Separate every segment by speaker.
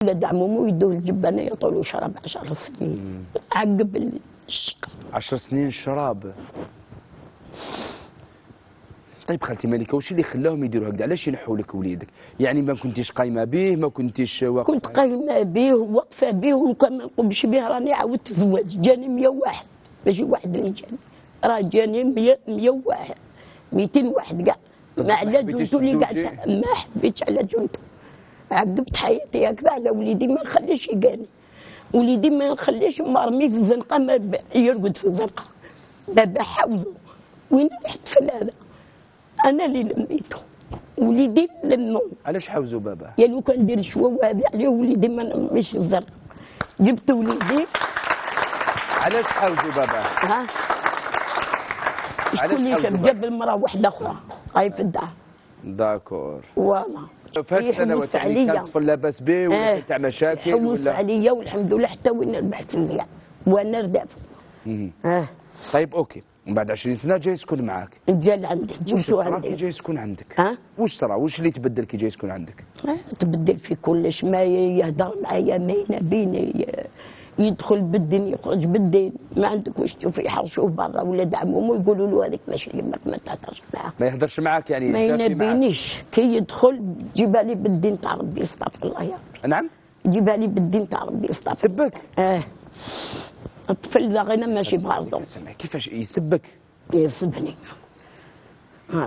Speaker 1: ولاد عمومو يدوه الجبانه يطولوا شراب 10 سنين عقب الشقه.
Speaker 2: 10 سنين الشراب. طيب خالتي مالكه واش اللي خلاهم يديروا هكذا؟ علاش ينحوا لك وليدك؟ يعني ما كنتيش قايمه به، ما كنتيش واقفه؟
Speaker 1: كنت قايمه به وواقفه به، وكان ما نقومش به راني عاودت تزوج. جاني 101 ماشي واحد اللي جاني، راه جاني 101 201 كاع. ما على جنتو اللي قعدت ما حبيتش على جنتو. عقبت حياتي هكذا على وليدي، ما نخليش يقاني وليدي، ما نخليش مرمي في الزنقه، ما يرقد في الزنقه. بابا حوزه وين رحت في هذا؟ انا اللي لميته وليدي لمو.
Speaker 2: علاش حوزوا بابا؟
Speaker 1: يا لو كان ندير شوا هذه عليه وليدي ما نمشي الزرق. جبت وليدي.
Speaker 2: علاش حوزوا بابا؟
Speaker 1: ها؟ شكون اللي شاف؟ جاب المراه واحده اخرى هاي في الدار.
Speaker 2: داكور.
Speaker 1: فوالا.
Speaker 2: فهاد السنوات يعني كان طفل لاباس به ولا تاع مشاكل ولا؟
Speaker 1: حوس عليا والحمد لله حتى وين البحث مزيان وانا رداف.
Speaker 2: طيب اوكي، ومن بعد 20 سنه جاي يسكن معاك.
Speaker 1: جا لعندي، جبتو
Speaker 2: عندي. كي جاي يسكن عندك؟ واش صرا؟ واش اللي تبدل كي جاي يسكن عندك؟
Speaker 1: تبدل في كلش، ما يهضر معايا، ما ينبيني، يدخل بالدين يخرج بالدين، ما عندك واش تشوف يحرشوه برا ولاد عمومو يقولوا له هذيك ماشي يمك ما تهضرش معاه.
Speaker 2: ما يهضرش معاك يعني؟
Speaker 1: ما ينبينيش. كي يدخل جيبها لي بالدين تاع ربي، استغفر الله يا ربي.
Speaker 2: نعم؟
Speaker 1: جيبها لي بالدين تاع ربي، استغفر.
Speaker 2: سبك؟
Speaker 1: الطفل لا غير ماشي بغرضه.
Speaker 2: كيفاش يسبك؟
Speaker 1: يسبني.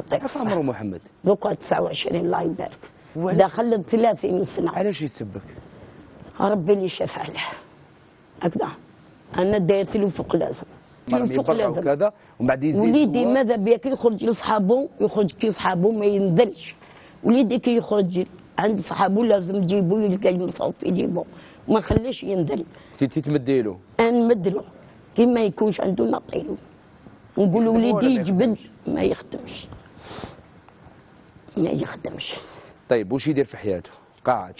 Speaker 2: كيف عمره محمد؟
Speaker 1: دوكا 29 الله يبارك. دخل 30 سنه.
Speaker 2: علاش يسبك؟
Speaker 1: ربي اللي شاف عليه هكذا. انا دايرت له فوق لازم.
Speaker 2: فوق لازم وكذا، ومن بعد يزيد.
Speaker 1: وليدي ماذا بيك يخرج لصحابه، يخرج كي صحابه ما ينزلش. وليدي كي يخرج عند صحابه لازم تجيبوه، يلقى المصوف يجيبوه، ما نخليش ينزل.
Speaker 2: انت تمدي له؟
Speaker 1: انا نمد له كي ما يكونش عنده نعطيله. نقول وليدي يجبد، ما يخدمش. ما يخدمش.
Speaker 2: طيب واش يدير في حياته؟ قاعد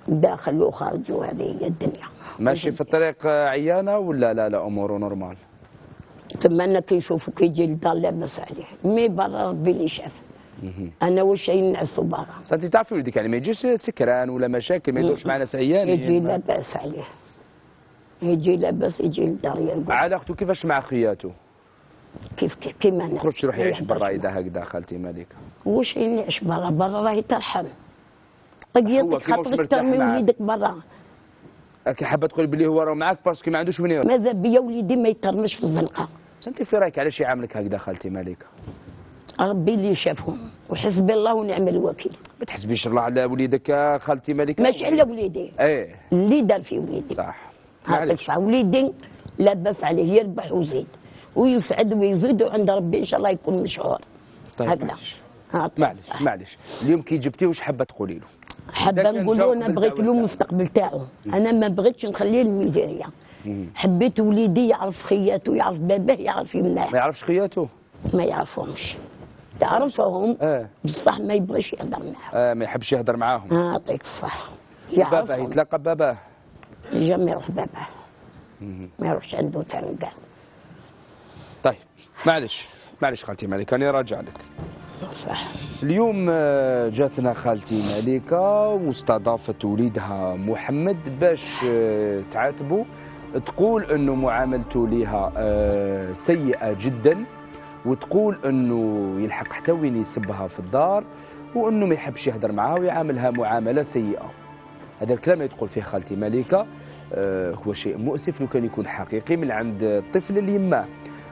Speaker 1: داخل وخارج، وهذه هي الدنيا.
Speaker 2: ماشي في الطريق عيانه ولا لا اموره نورمال؟
Speaker 1: ثم انا كي نشوفو كي يجي للدار لاباس عليه، مي برا ربي اللي شاف. انا واش نعسو برا.
Speaker 2: انت تعرفي ولدك يعني ما يجيش سكران ولا مشاكل، ما يدوش معنا عيان؟
Speaker 1: يجي لاباس عليه، يجي لاباس، يجي للدار يرقد.
Speaker 2: علاقته كيفاش مع خياته؟
Speaker 1: كيف كيما انا.
Speaker 2: يخرج يروح يعيش برا اذا هكذا خالتي مالكه؟
Speaker 1: واش يعيش برا؟ برا راهي ترحم. قضيتك خاطرك ترمي وليدك برا.
Speaker 2: كي حابه تقول بلي هو راه معاك باسكو ما عندوش وين يروح.
Speaker 1: ماذا بيا وليدي ما يترمش في الزنقه.
Speaker 2: انت في رايك علاش يعاملك هكذا خالتي مالكه؟
Speaker 1: ربي اللي شافهم، وحسبي الله ونعم الوكيل.
Speaker 2: ما تحسبيش الله على وليدك خالتي مالكه.
Speaker 1: ماشي على وليدي. اللي دار في وليدي.
Speaker 2: صح.
Speaker 1: معليش. وليدي لاباس عليه، يربح ويزيد ويسعد ويزيد، وعند ربي ان شاء الله يكون مشهور.
Speaker 2: طيب
Speaker 1: هكذا.
Speaker 2: معليش اليوم كي جبتيه واش حابه تقولي له؟
Speaker 1: حابه نقول له انا بغيت له المستقبل تاعو. انا ما بغيتش نخليه الميزيريا. حبيت وليدي يعرف خياته، يعرف باباه، يعرف يمناه.
Speaker 2: ما يعرفش خياته؟
Speaker 1: ما يعرفهمش. يعرفهم بصح ما يبغيش يهضر معاهم.
Speaker 2: ما يحبش يهضر معاهم.
Speaker 1: يعطيك الصح.
Speaker 2: باباه يتلاقى باباه؟
Speaker 1: جا يروح باباه، ما يروحش عنده ثاني كاع.
Speaker 2: طيب معليش خالتي مالكه، انا راجع لك.
Speaker 1: صح.
Speaker 2: اليوم جاتنا خالتي مالكه واستضافت وليدها محمد باش تعاتبه، تقول انه معاملته ليها سيئه جدا، وتقول انه يلحق حتى وين يسبها في الدار، وانه ما يحبش يهدر معها ويعاملها معامله سيئه. هذا الكلام اللي تقول فيه خالتي مالكه هو شيء مؤسف لو كان يكون حقيقي من عند الطفل اللي يماه.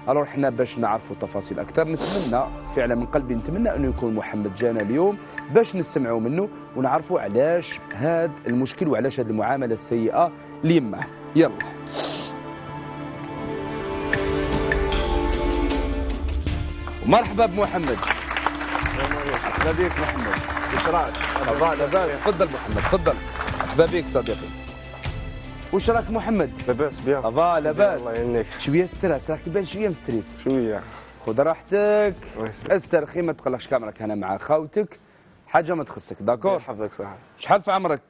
Speaker 2: الوغ حنا باش نعرفوا تفاصيل اكثر نتمنى فعلا من قلبي نتمنى انه يكون محمد جانا اليوم باش نستمعوا منه ونعرفوا علاش هذا المشكل وعلاش هذه المعامله السيئه ليماه. يلا مرحبا بمحمد. مرحبا بك محمد. كيف راك؟ لاباس. تفضل محمد تفضل. مرحبا بك صديقي. وش راك محمد؟
Speaker 3: لاباس بيان.
Speaker 2: لاباس.
Speaker 3: الله يعينك.
Speaker 2: شويه ستريس، راك تبان شويه مستريس.
Speaker 3: شويه.
Speaker 2: خذ راحتك، استرخي، ما تقلقش كاميرك هنا مع خاوتك، حاجه ما تخصك. داكور؟
Speaker 3: يحفظك صحيح.
Speaker 2: شحال في عمرك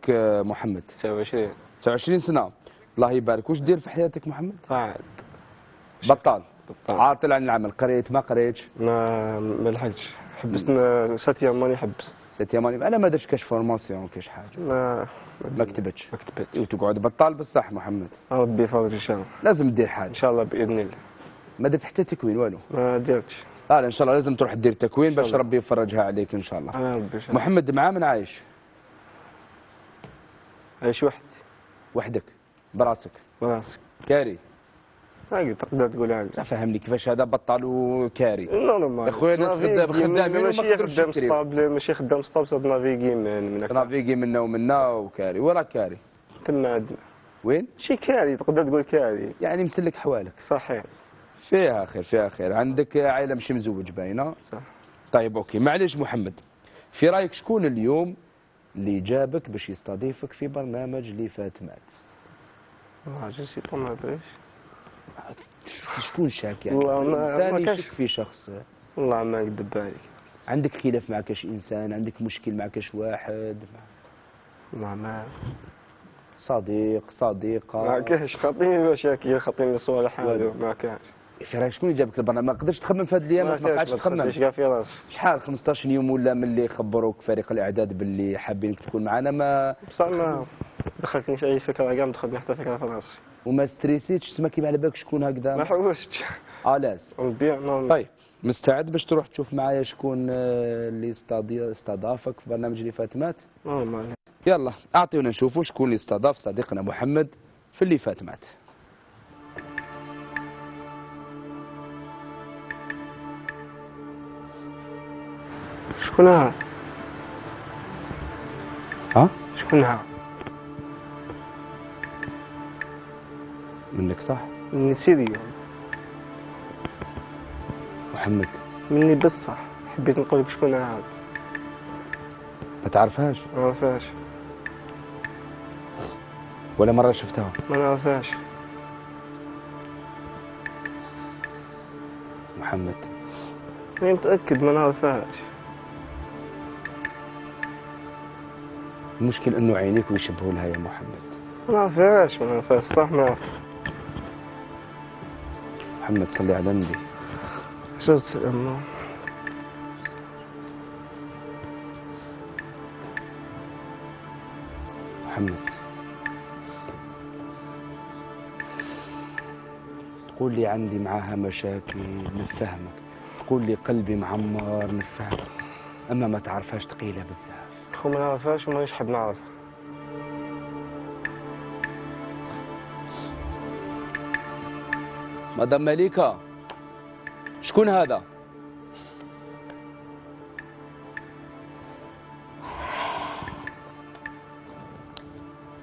Speaker 2: محمد؟
Speaker 3: 29.
Speaker 2: 29 سنه. الله يبارك. واش دير في حياتك محمد؟
Speaker 3: قاعد.
Speaker 2: بطال. عاطل عن العمل. قريت ما قريتش؟
Speaker 3: ما لحقتش، حبست 6 ايام ماني حبست.
Speaker 2: 7 اني انا ما درتش كاش فورماسيون كاش حاجه. ما كتبتش.
Speaker 3: ما كتبتش.
Speaker 2: وتقعد بطال بصح محمد.
Speaker 3: ربي يفرج ان شاء الله.
Speaker 2: لازم دير حاجه.
Speaker 3: ان شاء الله باذن الله.
Speaker 2: ما درت حتى تكوين والو.
Speaker 3: ما درتش.
Speaker 2: لا ان شاء الله لازم تروح دير تكوين باش ربي يفرجها عليك ان شاء الله.
Speaker 3: ربي ان شاء الله.
Speaker 2: محمد مع من عايش؟
Speaker 3: عايش
Speaker 2: وحدك براسك.
Speaker 3: براسك.
Speaker 2: كاري.
Speaker 3: تقدر تقول هكذا.
Speaker 2: لا فهمني كيفاش هذا بطل وكاري.
Speaker 3: نورمال.
Speaker 2: اخويا ناس خدامين وما تقدرش
Speaker 3: تكري. ماشي خدام ستاب صاد نافيغي
Speaker 2: نافيغي منا ومنا وكاري. وين راك كاري؟
Speaker 3: تما عندنا.
Speaker 2: وين؟
Speaker 3: شي كاري تقدر تقول كاري.
Speaker 2: يعني مسلك حوالك.
Speaker 3: صحيح.
Speaker 2: فيها خير فيها خير. عندك عائله مش مزوج باينه.
Speaker 3: صح.
Speaker 2: طيب اوكي معليش محمد، في رايك شكون اليوم اللي جابك باش يستضيفك في برنامج لي فاتمات؟
Speaker 3: جنسي ما ادريش.
Speaker 2: شكون شاك يعني؟
Speaker 3: والله
Speaker 2: انسان يشك في شخص.
Speaker 3: والله ما نكذب عليك.
Speaker 2: عندك خلاف مع كاش انسان؟ عندك مشكل مع كاش واحد؟
Speaker 3: والله ما
Speaker 2: صديقه
Speaker 3: ما كاش خاطيني مشاكل خاطيني صوالح هذو ما كاش.
Speaker 2: في رايك شكون اللي جابك البرنامج؟ ما قدرتش تخمم في هذه الايام؟ ما قعدتش تخمم؟
Speaker 3: ايش قال في راسي؟
Speaker 2: شحال 15 يوم ولا من اللي خبروك فريق الاعداد باللي حابينك تكون معنا ما
Speaker 3: بصح ما دخلتنيش اي فكره كاع، ما دخلتني حتى فكره في راسي.
Speaker 2: وما ستريسيتش تسمى كيما على بالك شكون هكذا؟
Speaker 3: ما حوستش.
Speaker 2: لاز.
Speaker 3: نبيع.
Speaker 2: طيب مستعد باش تروح تشوف معايا شكون اللي استضافك في برنامج اللي فاتمات؟
Speaker 3: نورمال.
Speaker 2: يلا اعطيونا نشوفوا شكون اللي استضاف صديقنا محمد في اللي فاتمات.
Speaker 3: شكون ها؟ شكون ها؟
Speaker 2: منك صح؟
Speaker 3: مني سيريو.
Speaker 2: محمد.
Speaker 3: مني بصح حبيت نقول لك شكون هذا.
Speaker 2: ما تعرفهاش؟
Speaker 3: ما نعرفهاش.
Speaker 2: ولا مرة شفتها؟
Speaker 3: ما نعرفهاش.
Speaker 2: محمد.
Speaker 3: أنا متأكد ما نعرفهاش.
Speaker 2: المشكل انه عينيك ويشبهوا لها يا محمد.
Speaker 3: ما نعرفهاش صح ما نعرف.
Speaker 2: محمد صلي على النبي.
Speaker 3: صلى الله.
Speaker 2: محمد تقول لي عندي معاها مشاكل نفهمك، تقول لي قلبي معمر نفهمك، اما ما تعرفهاش ثقيله بزاف.
Speaker 3: خو ما نعرفهاش ومانيش حاب نعرف.
Speaker 2: مدام مليكة شكون هذا؟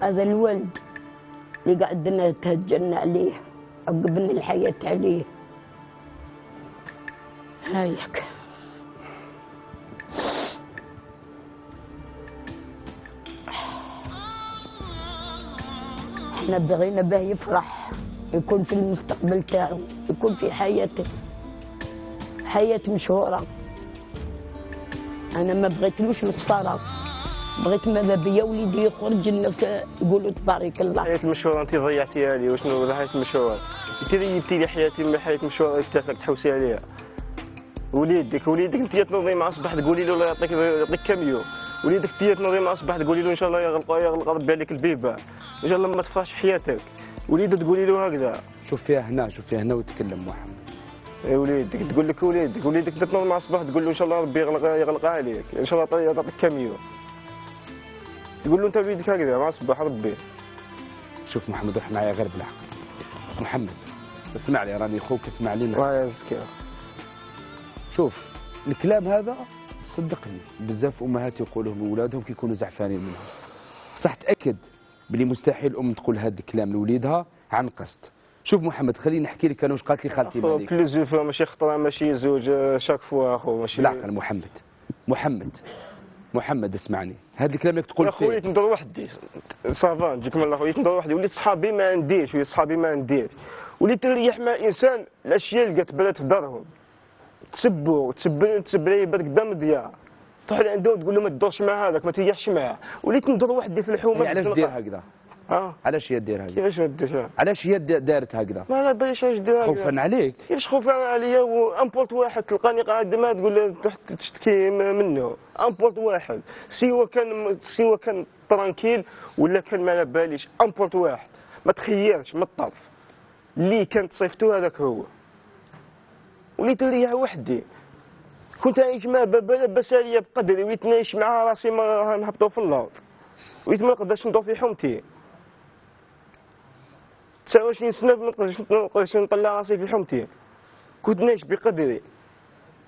Speaker 1: هذا الولد اللي قعدنا تهجلنا عليه عقبنا الحياة عليه. هايك احنا بغينا به يفرح، يكون في المستقبل تاعو، يكون في حياة مشهورة. انا ما بغيتلوش الخسارة، بغيت ماذا بيا وليدي يخرج الناس يقولوا تبارك الله.
Speaker 3: حياة مشهورة انت ضيعتيها لي. وشنو ولا حياة مشهورة؟ انت اللي جبتي لي حياتي من حياة مشهورة تاعك تحوسي عليها. وليدك انت تنوضي مع الصباح تقولي له الله يعطيك كم يوم. وليدك انت تنوضي مع الصباح تقولي له ان شاء الله يغلق ربي عليك البيبه، ان شاء الله ما تفرحش حياتك. وليدك تقولي له هكذا.
Speaker 2: شوف فيها هنا وتكلم محمد.
Speaker 3: اي وليدك تقول لك وليدك انت تنوض مع الصباح تقول له ان شاء الله ربي يغلق عليك، ان شاء الله يعطيك كم يوم. تقول له انت وليدك هكذا مع الصباح ربي.
Speaker 2: شوف محمد روح معايا غير بالعقل. محمد اسمع لي راني خوك اسمع لي.
Speaker 3: الله يعزك.
Speaker 2: شوف الكلام هذا صدقني بزاف امهات يقولوه لاولادهم كي يكونوا زعفانين منهم. صح تاكد بلي مستحيل ام تقول هذا الكلام لوليدها عن قصد. شوف محمد خليني نحكي لك انا واش قالت لي خالتي مالك.
Speaker 3: بليزيور فوا ماشي خطره ماشي زوج شاك فوا اخو ماشي.
Speaker 2: بالعقل محمد اسمعني، هذا الكلام اللي تقول فيه.
Speaker 3: يا خويا ندور وحدي صافا نجيك من الاخر ندور وحدي. وليت صحابي ما نديرش وليت نريح مع انسان الاشياء اللي تبرات في دارهم. تسب لي بالك قدام الديار. تروح لعنده وتقول له ما تدورش مع هذاك ما تريحش معاه. وليت ندور وحدي في الحومه.
Speaker 2: علاش دير هكذا؟ علاش هي دير هكذا؟
Speaker 3: كيفاش ما ديرها؟
Speaker 2: علاش هي دارت هكذا؟
Speaker 3: ما على باليش اش دير
Speaker 2: خوفا عليك.
Speaker 3: كيفاش خوفا عليا وامبورت واحد تلقاني قاعد ما تقول له تشتكي منه امبورت واحد سوا كان ترانكيل ولا كان ما على باليش امبورت واحد ما تخيرش من الطرف اللي كانت صيفته هذاك هو وليت نريح وحدي كنت عايش مع بابا لاباس عليا بقدري وليت نعيش مع راسي ما نهبطوا في الارض وليت ما نقدرش ندور في حومتي 29 سنه ما نقدرش نطلع راسي في حومتي كنت نعيش بقدري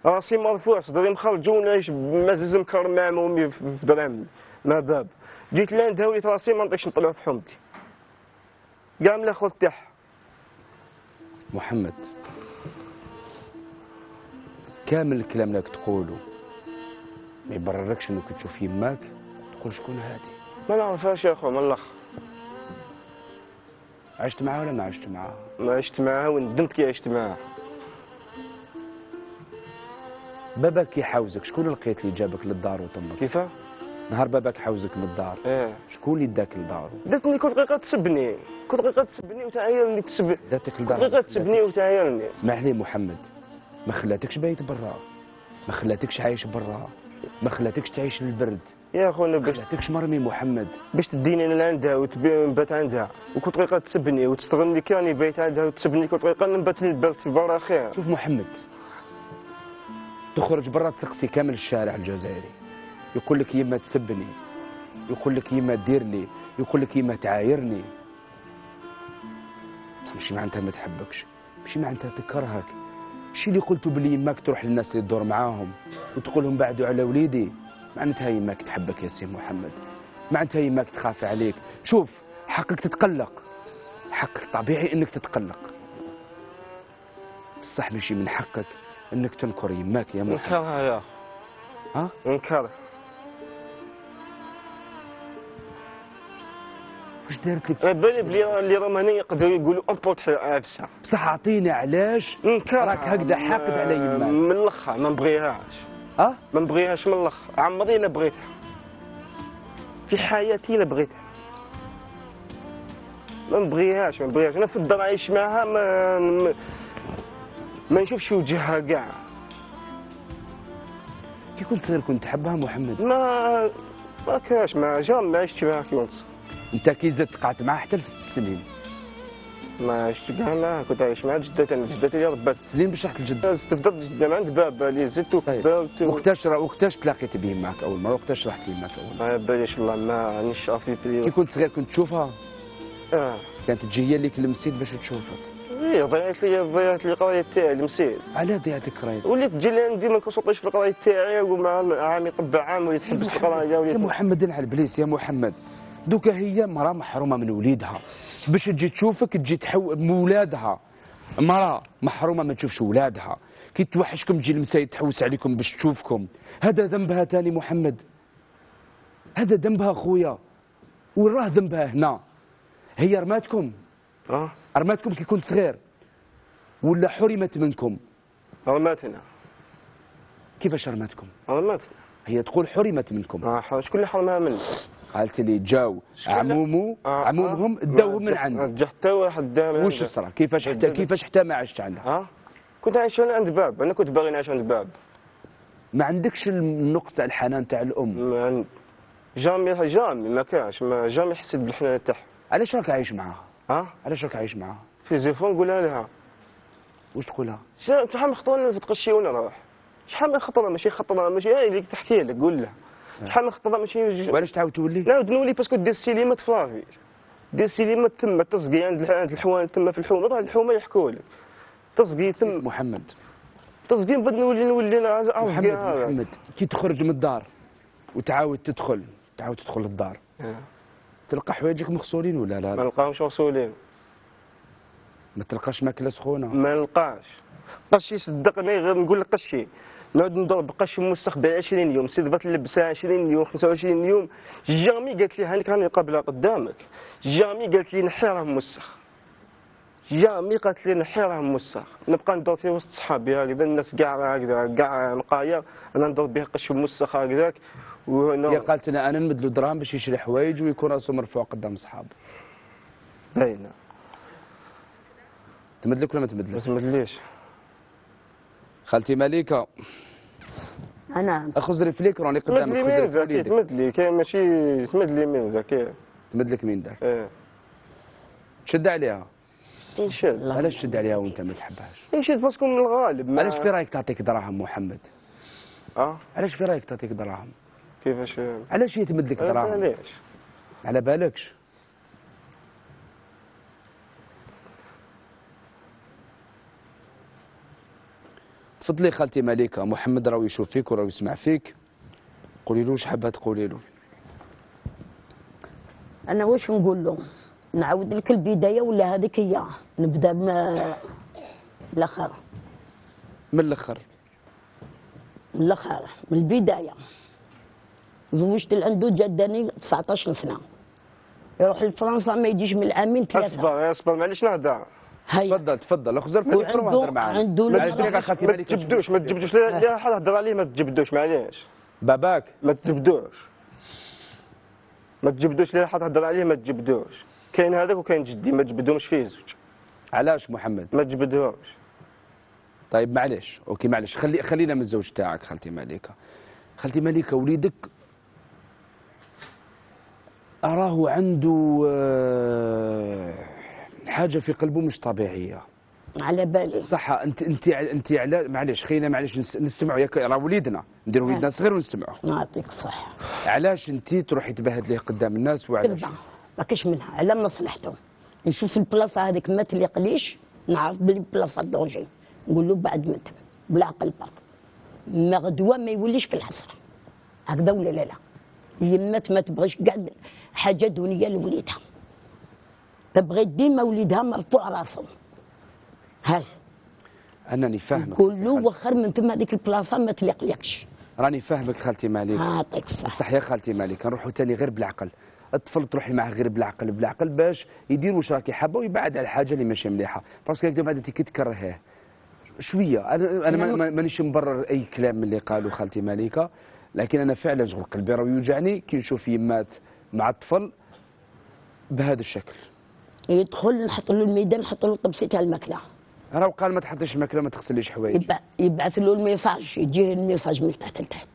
Speaker 3: راسي مرفوع صدري مخرج ونعيش مازال مكرم مع امي في درهم مع باب جيت لعندها وليت راسي ما نقدرش نطلع في حومتي كاع من الاخر تاعها.
Speaker 2: محمد كامل الكلام اللي تقوله ما يبرركش انك تشوف يماك تقول شكون هادي.
Speaker 3: ما نعرفهاش يا اخو من الاخر.
Speaker 2: عشت معاها ولا ما عشت معاها؟
Speaker 3: ما عشت معاها وندمت كي عشت معاها.
Speaker 2: باباك يحاوزك شكون لقيت اللي جابك للدار وتمك؟
Speaker 3: كيفاه؟
Speaker 2: نهار باباك حاوزك من الدار شكون اللي داك لدارو؟
Speaker 3: داتني كل دقيقه تسبني كل دقيقه تسبني وتعايرني تسب
Speaker 2: داتك
Speaker 3: كل
Speaker 2: لدارو
Speaker 3: دقيقه تسبني وتعايرني.
Speaker 2: اسمح لي محمد ما خلاتكش بايت برا ما خلاتكش عايش برا ما خلاتكش تعيش للبرد
Speaker 3: يا خونا
Speaker 2: ما خلاتكش مرمي محمد
Speaker 3: باش تديني انا لعندها ونبات عندها وكل دقيقه تسبني وتستغلني كي راني بايت عندها وتسبني كل دقيقه نبات للبرد في برا خير.
Speaker 2: شوف محمد تخرج برا تسقسي كامل الشارع الجزائري يقول لك يما تسبني يقول لك يما دير لي يقول لك يما تعايرني. ماشي معناتها ما تحبكش ماشي معناتها تكرهك. الشيء اللي قلته بلي يماك تروح للناس اللي تدور معاهم وتقول لهم بعدوا على وليدي معناتها يماك تحبك يا سي محمد معناتها يماك تخاف عليك. شوف حقك تتقلق حقك طبيعي انك تتقلق بصح ماشي من حقك انك تنكر يماك يا محمد.
Speaker 3: نكرها يا
Speaker 2: ها
Speaker 3: نكرها.
Speaker 2: واش دارت لك؟
Speaker 3: بالي بلي اللي راهم هنا يقدروا يقولوا امبورت عفسه
Speaker 2: بصح اعطيني علاش راك هكذا حاقد على يماك؟
Speaker 3: من الاخر ما نبغيهاش. ما نبغيهاش من الاخر عمري لا بغيتها في حياتي لا بغيتها ما نبغيهاش انا في الدار عايش معها ما نشوفش وجهها كاع.
Speaker 2: كي كنت صغير كنت تحبها محمد؟
Speaker 3: ما كاش ما عشت معها كي كنت صغير.
Speaker 2: انت كي زدت قعدت معها حتى ل6 سنين؟
Speaker 3: ما عشت كاع معها كنت عايش مع جدتي انا جدتي اللي ربات.
Speaker 2: سنين باش رحت لجدتك؟
Speaker 3: استفدت جدة من عند بابا اللي زدت وكبرت.
Speaker 2: وقتاش تلاقيت به معك اول مره؟ وقتاش رحت ليماك اول مره؟
Speaker 3: ما باليش والله ما رانيش عارف.
Speaker 2: كي كنت صغير كنت تشوفها؟ كانت تجي هي اللي المسيد باش تشوفك؟
Speaker 3: ضيعت لي القرايه تاعي المسيد.
Speaker 2: علاه ضيعت القرايه؟
Speaker 3: وليت تجي لعندي ما كنسوطيش في القرايه تاعي ومع عامي طب عام وليت تحبس في القرايه.
Speaker 2: يا محمد على البليس يا محمد دوكا هي مراه محرومه من وليدها باش تجي تشوفك تجي بولادها. مراه محرومه ما تشوفش ولادها كي توحشكم تجي المسايد تحوس عليكم باش تشوفكم. هذا ذنبها تاني محمد هذا ذنبها خويا وراه ذنبها هنا. هي رماتكم رماتكم كي كنت صغير ولا حرمت منكم؟
Speaker 3: رماتنا.
Speaker 2: كيفاش رماتكم؟
Speaker 3: رماتنا.
Speaker 2: هي تقول حرمت منكم.
Speaker 3: شكون اللي حرمها منك؟
Speaker 2: قالت لي جاو عمومهم داوهم من عندي.
Speaker 3: حتى واحد دا من
Speaker 2: وش صرا؟ كيفاش حتى ما عشت عندها؟
Speaker 3: كنت عايش عند باب. انا كنت باغي نعيش عند باب.
Speaker 2: ما عندكش النقص تاع الحنان تاع الام؟
Speaker 3: جامي ما كانش جامي حسيت بالحنان تاعها.
Speaker 2: علاش راك عايش معاها؟ علاش راك عايش معاها؟
Speaker 3: في زيفون نقولها لها.
Speaker 2: واش تقولها؟
Speaker 3: شحال من خطره نلفت قشي ونروح. شحال من خطره ماشي هي اللي تحكي لك قول لها. شحال من خطره ماشي.
Speaker 2: وعلاش تعاود تولي؟
Speaker 3: نعاود نولي باسكو دير السينما تفرافي دير السينما تما تصقي عند الحوان تما في الحومه روح الحومه يحكوا لك تصقي تما.
Speaker 2: محمد
Speaker 3: تصقي نبدا نولي
Speaker 2: محمد كي تخرج من الدار وتعاود تدخل للدار تلقى حوايجك مغسولين ولا لا؟
Speaker 3: ما نلقاهمش مغسولين.
Speaker 2: ما تلقاش ماكله سخونه؟
Speaker 3: ما نلقاش. قشي صدقني غير نقول لك قشي نعود نضرب قشي موسخ ب 20 يوم سيدفات نلبسها 20 يوم 25 يوم. جامي قالت لي هانيك راني قابلها قدامك. جامي قالت لي نحي راه موسخ. جامي قالت لي نحي راه موسخ. نبقى ندور في وسط صحابي هكذا الناس كاع هكذا كاع نقايا انا ندور به قشي موسخ هكذاك.
Speaker 2: هي قالت لنا انا نمد له دراهم باش يشري حوايج ويكون راسو مرفوع قدام صحابه.
Speaker 3: باينه.
Speaker 2: تمدلك ولا ما
Speaker 3: ما
Speaker 2: تمدلك؟
Speaker 3: تمدليش.
Speaker 2: خالتي مليكه
Speaker 1: انا
Speaker 2: اخذ ريفليك راني
Speaker 3: تمد
Speaker 2: قدامك،
Speaker 3: لي
Speaker 2: خذ
Speaker 3: مين
Speaker 2: ريفليك
Speaker 3: ذاك
Speaker 2: وليدك.
Speaker 3: تمد لي كاين ماشي تمد لي مين ذاك.
Speaker 2: تمدلك مين داك؟
Speaker 3: ايه
Speaker 2: تشد عليها.
Speaker 3: نشد.
Speaker 2: علاش تشد عليها وانت ما تحبهاش؟
Speaker 3: نشد باسكو من الغالب ما
Speaker 2: علاش في رايك تعطيك دراهم محمد؟ علاش في رايك تعطيك دراهم؟
Speaker 3: كيفاش؟
Speaker 2: علاش هي تمدلك دراهم؟
Speaker 3: علاش؟
Speaker 2: على بالكش؟ تفضلي خالتي مليكه، محمد راهو يشوف فيك وراهو يسمع فيك، قولي له واش حابه تقولي له.
Speaker 1: انا واش نقول له؟ نعاود لك البدايه ولا هذيك هي؟ نبدا الاخر.
Speaker 2: من الاخر.
Speaker 1: من الاخر من البدايه. زوجت عنده جداني 19 سنه. يروح لفرنسا ما يجيش من عامين 3.
Speaker 3: اصبر معليش نهضر.
Speaker 2: تفضل تفضل، خذ التليفون وهضر معنا.
Speaker 1: عنده
Speaker 2: معليش دقيقه خالتي
Speaker 3: ما
Speaker 2: مليكه.
Speaker 3: تجبدوش ما تجبدوش لا حد هضر عليه ما تجبدوش معليش.
Speaker 2: باباك.
Speaker 3: ما تجبدوش. ما تجبدوش لا حد هضر عليه ما تجبدوش. كاين هذاك وكاين جدي ما تجبدهمش فيه زوج.
Speaker 2: علاش محمد؟
Speaker 3: ما تجبدهمش.
Speaker 2: طيب معليش، اوكي معليش، خلينا من الزوج تاعك خالتي مليكه. خالتي مليكه وليدك أراه عنده حاجة في قلبه مش طبيعية.
Speaker 1: على بالي.
Speaker 2: صح. انت على معليش خلينا معليش نسمعوا ياك راه وليدنا، نديروا وليدنا صغير ونسمعوا.
Speaker 1: نعطيك صح.
Speaker 2: علاش انت تروحي تبهد ليه قدام الناس وعلاش؟
Speaker 1: كذبه ما كاش منها على مصلحته. نشوف البلاصه هذيك ما تليقليش، نعرف بلي بلاصه دونجي، نقول له بعد مت بالعقل باق ما غدوه ما يوليش في الحصر. هكذا ولا لا؟ يمات ما تبغيش قاعد حاجه دنيا لوليدها، تبغي ديما وليدها مرفوع راسه. هاي
Speaker 2: انني فاهمك.
Speaker 1: قول له وخر من ثم هذيك البلاصه ما تليقلكش.
Speaker 2: راني فاهمك خالتي مالك.
Speaker 1: يعطيك الصح.
Speaker 2: صح يا خالتي مالك، نروحوا تاني غير بالعقل. الطفل تروحي معاه غير بالعقل باش يدير واش راكي حابه ويبعد على الحاجه اللي ماشي مليحه، باسكو هكذا بعد انت كي تكرهيه شويه. انا مانيش مبرر اي كلام من اللي قالوا خالتي مالكه، لكن انا فعلا شغل قلبي راه يوجعني كي نشوف يمات مع الطفل بهذا الشكل.
Speaker 1: يدخل نحط له الميدان، نحط له طبسي تاع الماكله.
Speaker 2: راه قال ما تحطيش الماكله ما تغسليش حوايج.
Speaker 1: يبعث له الميساج، يجيه الميساج من تحت لتحت.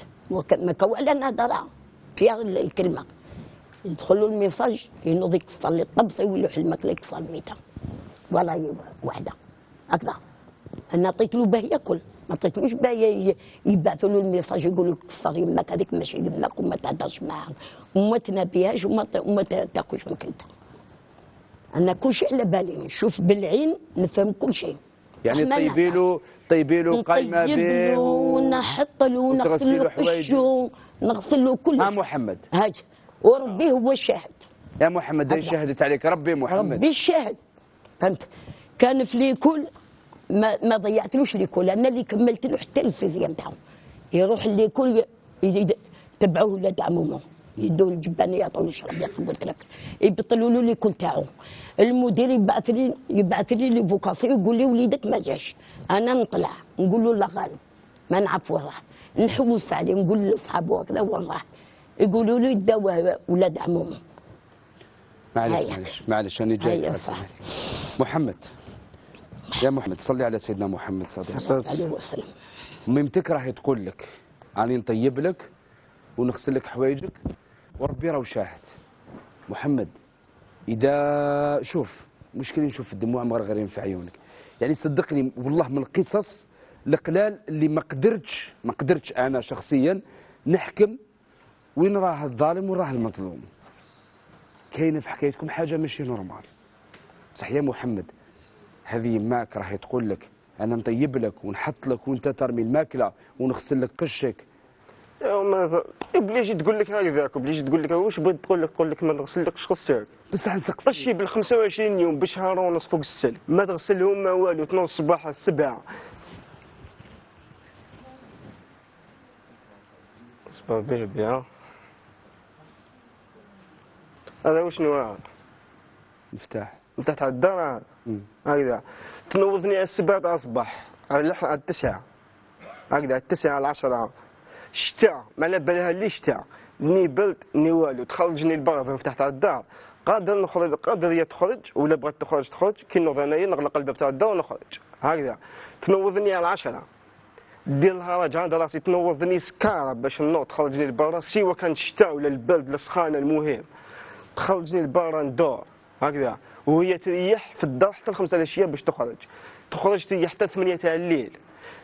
Speaker 1: ما كوعلا نهضر فيها الكلمه. يدخل له الميساج ينوض يكسر لي الطبسه ويلوح الماكله يكسر الميته. والله وحده هكذا. انا عطيت له باه ياكل، ما عطيتلوش باه يبعثوا له الميساج يقول لك كسر يماك هذيك ماشي يماك وما تهضرش معاها وما تنابيهاش وما تاكلش ماكلتها. انا كل شيء على بالي، نشوف بالعين نفهم كل شيء.
Speaker 2: يعني طيبي له قايمه به
Speaker 1: ونحط له نغسل له وشه نغسل له كل
Speaker 2: شيء. محمد
Speaker 1: هاي وربي هو الشاهد.
Speaker 2: يا محمد هاي شهدت عليك ربي محمد.
Speaker 1: ربي الشاهد فهمت. كان في ليكول ما ضيعتلوش ليكول، انا اللي كملت له حتى الفيزياء نتاعو. يروح ليكول يتبعوه ولاد عمومه يدوه الجبانه يعطوه يشرب ياخذ قلت لك يبطلوا له ليكول تاعو. المدير يبعث لي ليفوكاسيون يقول لي وليدك ما جاش. انا نطلع نقول له لا غالب ما نعرف وين راح، نحوس عليه نقول لاصحابه هكذا وين راح، يقولوا لي داو ولاد عمومه.
Speaker 2: معلش انا جاي. محمد يا محمد صلي على سيدنا محمد صلى الله عليه
Speaker 1: وسلم.
Speaker 2: ميمتك راهي تقول لك اني نطيب لك ونغسل لك حوايجك وربي راه شاهد. محمد اذا شوف مشكل نشوف الدموع مغرغرين في عيونك، يعني صدقني والله من القصص القلال اللي ما قدرتش انا شخصيا نحكم وين راه الظالم وين راه المظلوم. كاينه في حكايتكم حاجه ماشي نورمال. صح يا محمد هذه ماك راهي تقول لك انا نطيب لك ونحط لك وانت ترمي الماكله ونغسل لك قشك.
Speaker 3: بليش تقول لك هكذاك وبليش تقول لك واش بغيت تقول لك ما نغسلكش قصك.
Speaker 2: بس نسقسي
Speaker 3: قشي بال 25 يوم بشهر ونص فوق السلك ما تغسلهم ما والو 12 الصباح 7. اصبر بيبي ها هذا وشنو
Speaker 2: مفتاح
Speaker 3: تحت الدار هكذا تنوضني على 7 تاع الصباح على 9 هكذا 9 على 10 شتاء ما على بالها لي شتاء ني برد ني والو تخرجني البرد تحت الدار قادر نخرج، قادر هي تخرج ولا بغات تخرج كي نوض انايا نغلق الباب تاع الدار ونخرج هكذا. تنوضني على 10 دير لها رجع عند راسي، تنوضني سكاره باش نوض تخرجني لبرا، سوا كان الشتاء ولا البرد ولا السخانه، المهم تخرجني لبرا ندور هكذا، وهي تريح في الدار حتى 5 العشيه باش تخرج تريح حتى 8 تاع الليل.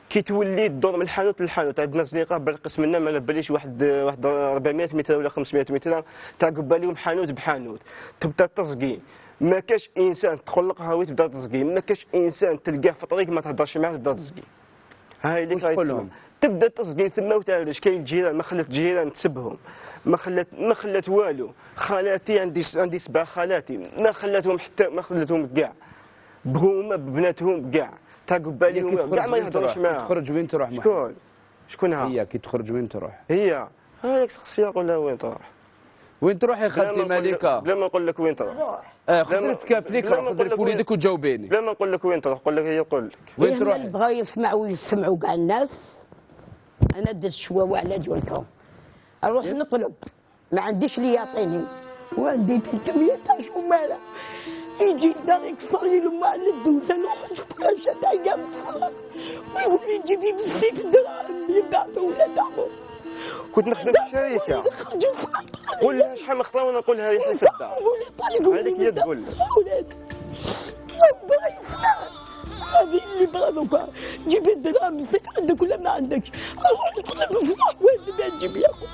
Speaker 3: كي تولي تدور من الحانوت للحانوت، عندنا زنيقه بالقسم منا ما باليش واحد 400 متر ولا 500 متر، تعقب بالهم حانوت بحانوت، تبدا تسقي. ما كاش انسان تدخل لقها وتبدا تسقي، ما كاش انسان تلقاه في الطريق ما تهضرش معاه تبدا تسقي. هاي اللي
Speaker 2: تقولهم
Speaker 3: تبدا تسقي ثما وتعرج. كاين الجيران ما خلات الجيران تسبهم، ما خلات والو. خالاتي عندي 7 خالاتي، ما خلاتهم حتى ما خلاتهم كاع بهما ببناتهم كاع، تعقب بالهم كاع ما يهضروش معاها.
Speaker 2: تخرج وين تروح محمد؟
Speaker 3: شكون
Speaker 2: هي كي تخرج وين تروح؟
Speaker 3: هي هاك شخصيه ولا وين تروح؟
Speaker 2: وين تروح يا خالتي مليكه؟
Speaker 3: بلا ما نقول لك وين تروح.
Speaker 2: خذ كافليك خذ لك وليدك وجاوبيني.
Speaker 3: بلا ما نقول لك وين تروح، نقول لك هي قول لك
Speaker 2: وين تروح.
Speaker 1: اللي بغاو يسمعوا كاع الناس. انا درت شواوه على جولكم، اروح نطلب ما عنديش اللي يعطيني، وعندي 300 تاع شماله، يجي الدار يكسر لي لما على الدوزه، نخرج بكاشه تاع كاع ويولي يجيب لي بالسيف دراهم يبعثوا ولاد عمو.
Speaker 3: كنت نخدم في الشركه، قول لها شحال مخطره وانا نقولها ريحي في الدار. هذيك هي تقول لك هذه اللي بغاوك جيب الدراهم مسك عندك ولا ما عندكش، اروح نطلب فلاح وين ما نجيب ياكل.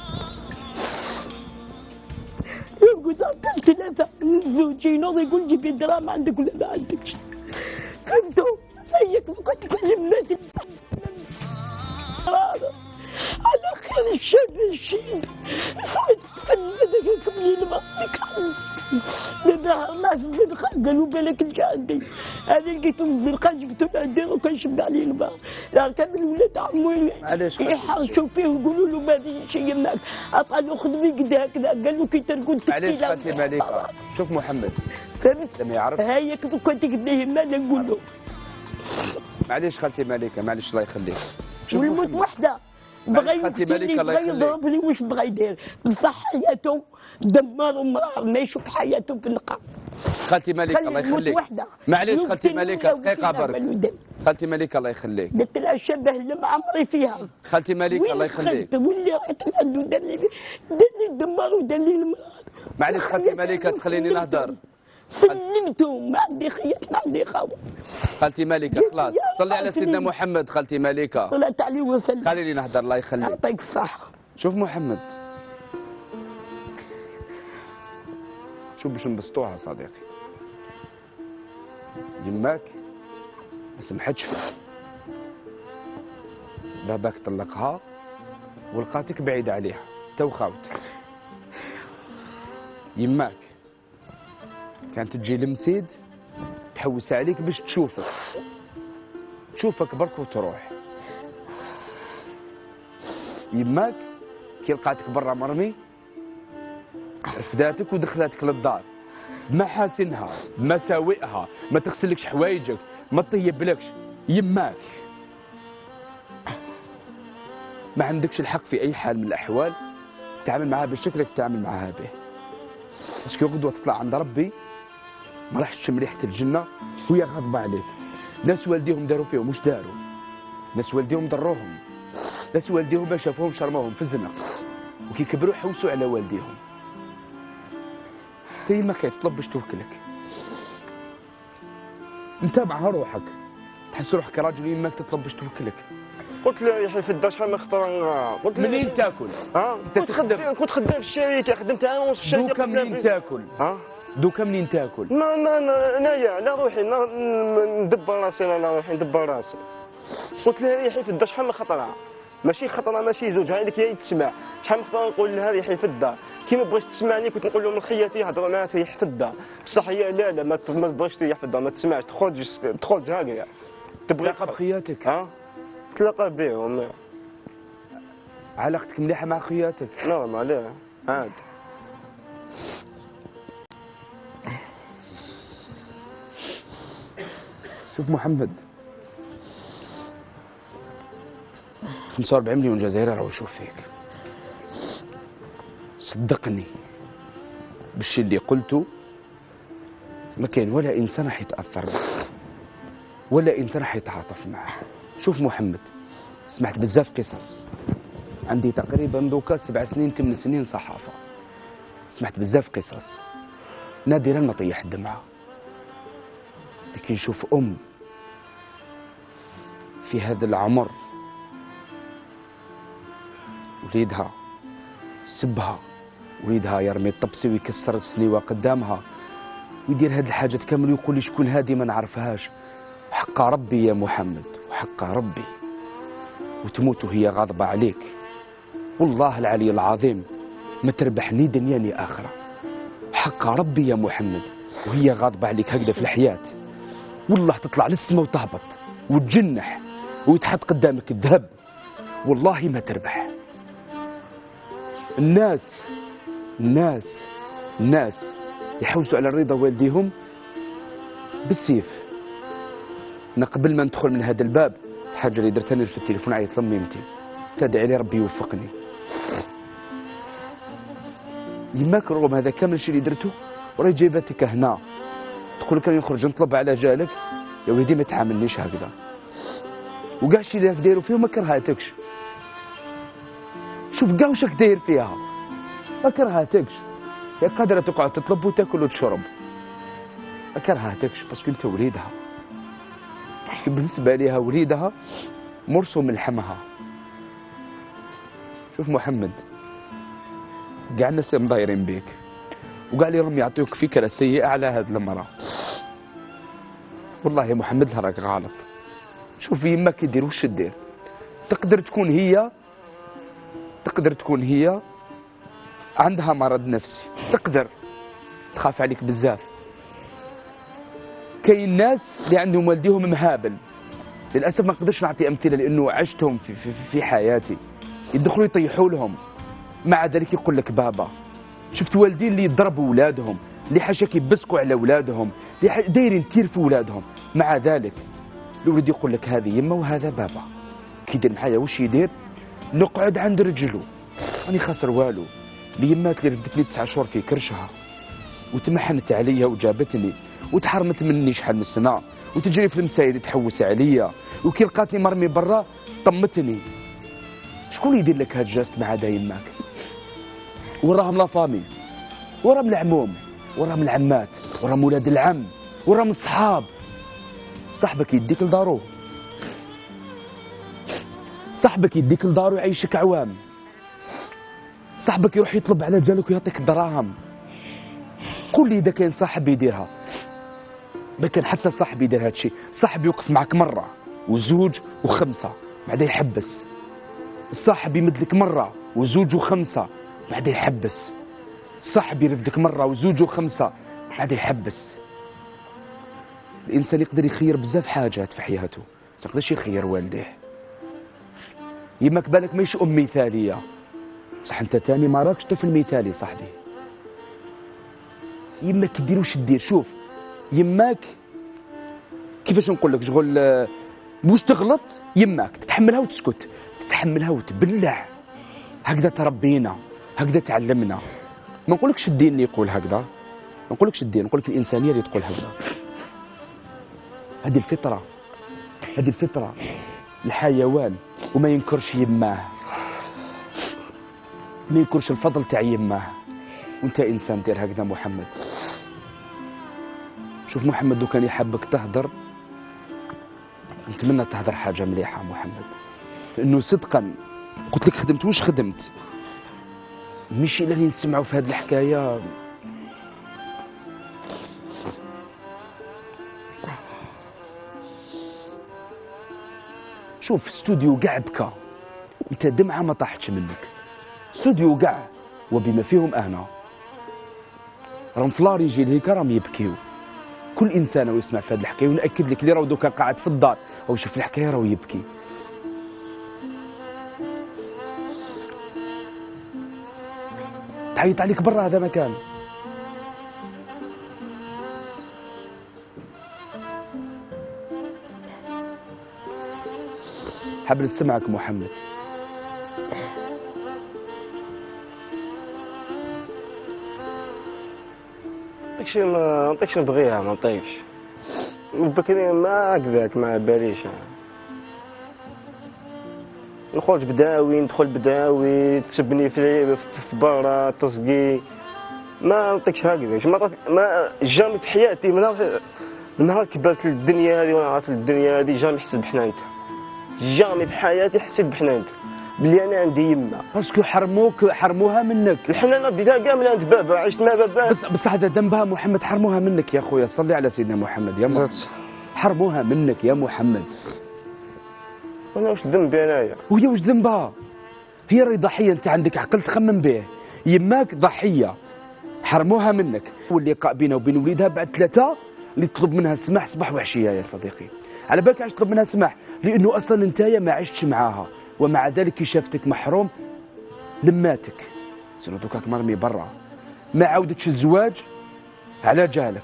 Speaker 3: يقول عطيت 3 من زوجي ينوض يقول جيب الدراهم عندك ولا ما عندكش. فهمتوا؟ هيك كنت تكلم الناس على خير الشر الشيب صعد فلذك كملي المصدق لبها الناس الزرقاء قالوا بالك انت عندي، انا لقيتهم الزرقاء جبتهم عندي وكنشب عليه الماء. لا كان الولاد عمي يحرشوا فيه ويقولوا له ما في شيء معك، عطاني خدمي قد هكذا، قالوا كي ترقد تكتي.
Speaker 2: معليش خالتي مليكه، شوف محمد
Speaker 1: فهمت؟
Speaker 2: لما يعرف
Speaker 1: هاي كنت قد ما نقول له.
Speaker 2: معليش خالتي مليكه، معليش الله يخليك.
Speaker 1: والموت وحده بغى يقتلني بغى يضربني، واش بغى يدير؟ بصح حياته دمار ومرار، ما يشوف حياته في النقا.
Speaker 2: خالتي مليكه الله يخليك. معليش خالتي مليكه دقيقه برك. خالتي مليكه الله يخليك.
Speaker 1: قلت لها شبه لما عمري فيها.
Speaker 2: خالتي مليكه الله يخليك.
Speaker 1: واللي رحت عنده دار لي الدمار ودار لي المرار.
Speaker 2: معليش خالتي مليكه تخليني نهدر.
Speaker 1: سلمته، ما عندي خيط ما عندي خاوه.
Speaker 2: خالتي مليكه خلاص، صلي على سيدنا محمد. خالتي مليكه
Speaker 1: صلات عليه وسلم.
Speaker 2: خليني نهدر الله يخليك.
Speaker 1: يعطيك الصحه.
Speaker 2: شوف محمد، شوف باش نبسطوها صديقي، يماك ما سمحتش فيها، باباك طلقها ولقاتك بعيد عليها تو خاوتك. يماك كانت تجي لمسيد تحوس عليك باش تشوفك برك وتروح. يماك كي لقاتك برا مرمي رفداتك ودخلاتك للدار بمحاسنها بمساوئها، ما تغسلكش حوايجك ما تطيبلكش. يماك ما عندكش الحق في اي حال من الاحوال تعامل معها بالشكل اللي تتعامل معها به. باسكو غدوه تطلع عند ربي ما راحش تشم ريحه الجنه وهي غاضبه عليك. ناس والديهم داروا فيهم واش داروا، ناس والديهم ضروهم، ناس والديهم ما شافوهم شرموهم في الزنق، وكي كبروا حوسوا على والديهم. تي ما كيطلب باش توكلك انت معها روحك، تحس روحك راجل يماك تطلب باش توكلك.
Speaker 3: قلت له يحيى في الدار شحال ما خطره، قلت له
Speaker 2: منين تاكل؟
Speaker 3: كنت خدام في الشركه، خدمت انا ونص الشركه.
Speaker 2: دوكا منين تاكل؟ دوكا منين تاكل؟
Speaker 3: ما انايا لا روحي ندبر راسي، انا روحي ندبر راسي. قلت لها يحيى في الدار شحال من خطره، ماشي خطره ماشي زوج، هذيك هي تسمع. شحال من خطره نقول لها يحيى في الدار، كي ما بغيتش تسمعني كنت نقول لهم الخياتي هضروا معاها تريح في الدار، بصح هي لا ما تبغيش تريح في الدار، ما تسمعش، تخرج هكذا تبغي
Speaker 2: تلاقى بخياتك.
Speaker 3: تلاقى بهم.
Speaker 2: علاقتك مليحه مع خياتك؟
Speaker 3: نورمال لا عاد.
Speaker 2: شوف محمد، 45 مليون جزائري راهو يشوف فيك، صدقني بالشي اللي قلته ما كاين ولا انسان راح يتاثر به ولا انسان راح يتعاطف معه. شوف محمد، سمعت بزاف قصص، عندي تقريبا دوكا 7 سنين 8 سنين صحافه، سمعت بزاف قصص نادرا ما طيح الدمعه. لكن شوف في هذا العمر وليدها سبها، وليدها يرمي الطبسي ويكسر السليوه قدامها ويدير هاد الحاجات كامل ويقول لي شكون هادي ما نعرفهاش. وحق ربي يا محمد، وحق ربي، وتموت وهي غاضبه عليك، والله العلي العظيم ما تربح ني دنيا ني اخره. حق ربي يا محمد وهي غاضبه عليك هكذا في الحياه، والله تطلع للسما وتهبط وتجنح ويتحط قدامك الذهب، والله ما تربح. الناس يحوسوا على رضا والديهم بالسيف. انا قبل ما ندخل من هذا الباب الحاجه اللي درتها في التليفون عيط لميمتي، تدعي لي ربي يوفقني. يماك رغم هذا كامل الشيء اللي درته وراي جايباتك هنا تقول لك نخرج نطلب على جالك، يا وليدي ما تعاملنيش هكذا. وكاع الشيء اللي راك دايرو فيه ما كرهاتكش. شوف كاع واش راك داير فيها ما كرهاتكش، يا قادره تقعد تطلب وتاكل وتشرب، ما كرهاتكش باسكو انت وليدها. باسكو بالنسبه ليها وليدها مرسوم من لحمها. شوف محمد، كاع الناس اللي مضايرين بيك وكاع اللي راهم يعطيوك فكره سيئه على هذه المراه، والله يا محمد راك غلط. شوف يما كيدير واش دير، تقدر تكون هي عندها مرض نفسي، تقدر تخاف عليك بزاف. كاين ناس اللي عندهم والديهم مهابل، للاسف ما نقدرش نعطي امثله لانه عشتهم في حياتي، يدخلوا يطيحوا لهم، مع ذلك يقول لك بابا. شفت والدين اللي يضربوا اولادهم، اللي حاشاك يبسقوا على اولادهم، اللي دايرين تير في اولادهم، مع ذلك الولد يقول لك هذه يما وهذا بابا. كيدير معايا واش يدير؟ نقعد عند رجله راني خاسر والو. ليماك اللي ردتني 9 شهور في كرشها وتمحنت عليا وجابتني وتحرمت مني شحال من سنه وتجري في المسايد تحوس عليا، وكي لقاتني مرمي برا طمتني. شكون يدير لك هاد الجاست مع دا يماك؟ وراهم لا فامي، وراهم العموم، وراهم العمات، وراهم ولاد العم، وراهم الصحاب. صاحبك يديك لدارو، صاحبك يديك لدارو يعيشك عوام، صاحبك يروح يطلب على جالك ويعطيك دراهم. قول لي اذا كاين صاحب يديرها. ما كان حتى صاحب يدير هادشي. صاحب يوقف معك مره وزوج وخمسه بعدا يحبس. الصاحب يمد لك مره وزوج وخمسه بعدا يحبس. الصاحب يرفدك مره وزوج وخمسه بعدا يحبس. الانسان يقدر يخير بزاف حاجات في حياته، ما يقدرش يخير والديه. يماك بالك ماهيش ام مثاليه، بصح انت تاني ما راكش طفل مثالي صاحبي. يماك دير واش دير. شوف يماك كيفاش نقول لك شغل واش تغلط يماك تتحملها وتسكت، تتحملها وتبلع. هكذا تربينا، هكذا تعلمنا. ما نقولكش الدين اللي يقول هكذا، ما نقولكش الدين، نقولك الانسانيه اللي تقول هكذا. هذه الفطره، هذه الفطره. الحيوان وما ينكرش يماه، ما ينكرش الفضل تاع يماه. وانت انسان دير هكذا محمد. شوف محمد لو كان يحبك تهدر، نتمنى تهدر حاجه مليحه محمد، لانه صدقا قلت لك خدمت واش خدمت، ماشي الا اللي نسمعوا في هذه الحكايه. شوف استوديو كاع بكى، انت دمعه ما طاحتش منك. استوديو كاع وبما فيهم انا راهم في لاريجي هيك راهم يبكيو. كل انسان ويسمع في هذه الحكايه وناكد لك اللي راه دوكا قاعد في الدار او شوف الحكايه راه يبكي. تعيط عليك برا هذا مكان. حاب نسمعك محمد.
Speaker 3: نعطيكش نبغيها، ما نعطيكش بكري ما هكذاك، ما باليش نخرج بداوي، ندخل بداوي تسبني في برا تصقي، ما نعطيكش هكذا. ما جامي في حياتي من نهار كبرت الدنيا هذه وانا عرفت الدنيا هذه جامي حسيت بحنانتها، جامي بحياتي حسيت بحنانتها بلي انا عندي يما.
Speaker 2: باسكو حرموها منك.
Speaker 3: الحنانه بديتها كاع من عند بابا، عشت مع بابا.
Speaker 2: بس هذا ذنبها محمد، حرموها منك يا خويا، صلي على سيدنا محمد يا محمد. حرموها منك يا محمد.
Speaker 3: انا واش ذنبي انايا؟
Speaker 2: وهي واش ذنبها؟ هي راهي ضحيه، انت عندك عقل تخمم به. يماك ضحيه حرموها منك، واللقاء بينه وبين وليدها بعد 3 اللي تطلب منها السماح صباح وعشيه يا صديقي. على بالك علاش تطلب منها السماح؟ لانه اصلا انتيا ما عشتش معاها، ومع ذلك كي شافتك محروم لماتك. سيرو دوكاك مرمي برا، ما عاودتش الزواج على جالك.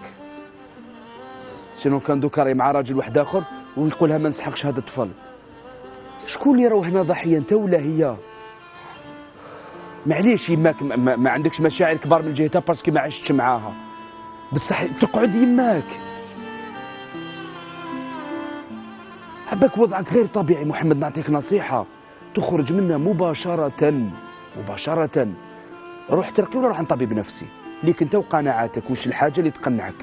Speaker 2: سينو كان دوكا راهي مع راجل واحد اخر ويقولها ما نسحقش هذا الطفل. شكون اللي راهو هنا ضحيه، انت ولا هي؟ معليش يماك ما عندكش مشاعر كبار من جهتها باسكو ما عشتش معاها، بصح تقعد يماك. حبك وضعك غير طبيعي محمد، نعطيك نصيحه تخرج منها مباشره. روح ترقي ولا روح عند طبيب نفسي ليك انت وقناعاتك، وش الحاجه اللي تقنعك،